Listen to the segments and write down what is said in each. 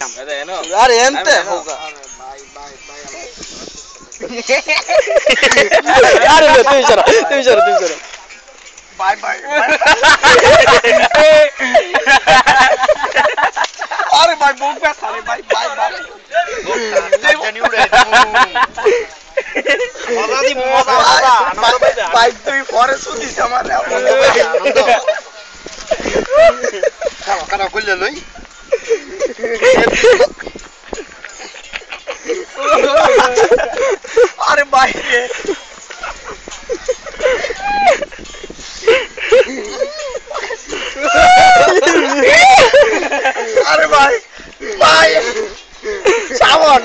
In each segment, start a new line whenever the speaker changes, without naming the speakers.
अरे एंते होगा अरे तुम चलो
बाय बाय अरे भाई बहुत पैसा रे भाई बाय बाय जानी उड़े मजा दी मजा आनंद भाई तू फॉरेस्ट सुधी हमारे आनंद खाना खुल ले लई अरे भाई अरे भाई भाई सावन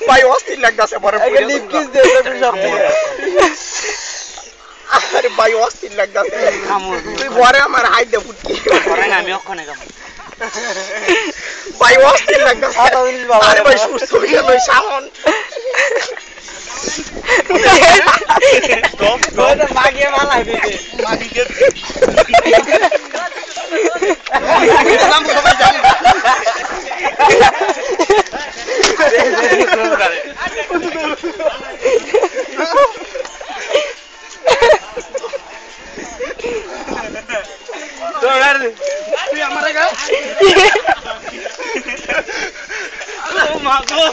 भाई अस्थिर लाग्दैछ बरु
लिप किस दे
अरे भाई अस्थिर लाग्दैछ तुई भरे আমার হাইট দে ফুটকি
ভরে না আমি ওখানে গেলাম
भाई अस्थिर लाग्दैछ अरे भाई सुस्त হয়ে গেল সাवन
स्टॉप स्टॉप मागिए माला दिते
मागी दे नाम সবাই জানে তুই আমারে গা ও মা গো